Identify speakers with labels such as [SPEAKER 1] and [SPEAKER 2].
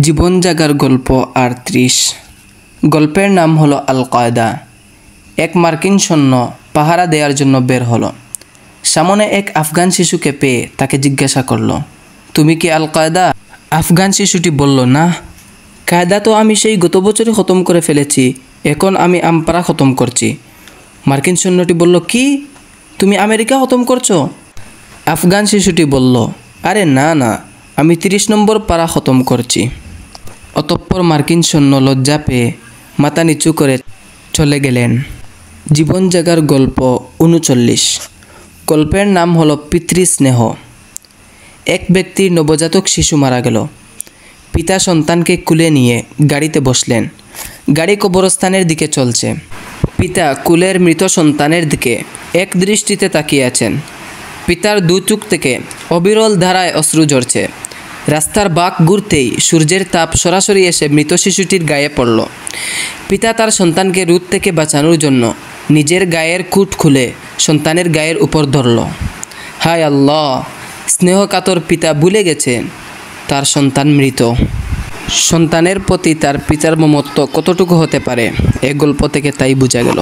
[SPEAKER 1] জীবন জাগার গল্প ৩৮। গল্পের নাম হলো আল কায়দা। এক মার্কিন সৈন্য পাহারা দেওয়ার জন্য বের হলো। সামনে এক আফগান শিশুকে পেয়ে তাকে জিজ্ঞাসা করলো, তুমি কি আল কায়দা? আফগান শিশুটি বলল, না, কায়দা তো আমি সেই গত বছরই খতম করে ফেলেছি, এখন আমি আমপারা খতম করছি। মার্কিন সৈন্যটি বলল, কি, তুমি আমেরিকা খতম করছো? আফগান শিশুটি বলল, আরে না না, আমি ৩০ নম্বর পারা খতম করছি। অতঃপর মার্কিন সৈন্য লজ্জা পেয়ে মাথা নিচু করে চলে গেলেন। জীবন জাগার গল্প ৩৯। গল্পের নাম হলো পিতৃস্নেহ। এক ব্যক্তির নবজাতক শিশু মারা গেল। পিতা সন্তানকে কুলে নিয়ে গাড়িতে বসলেন। গাড়ি কবরস্থানের দিকে চলছে। পিতা কুলের মৃত সন্তানের দিকে এক দৃষ্টিতে তাকিয়ে আছেন। পিতার দু চোখ থেকে অবিরল ধারায় অশ্রু ঝরছে। রাস্তার বাঁক ঘুরতেই সূর্যের তাপ সরাসরি এসে মৃত শিশুটির গায়ে পড়ল। পিতা তার সন্তানকে রোদ থেকে বাঁচানোর জন্য নিজের গায়ের কুট খুলে সন্তানের গায়ের উপর ধরল। হায় আল্লাহ! স্নেহকাতর পিতা ভুলে গেছেন তার সন্তান মৃত। সন্তানের প্রতি তার পিতার মমত্ব কতটুকু হতে পারে, এ গল্প থেকে তাই বোঝা গেল।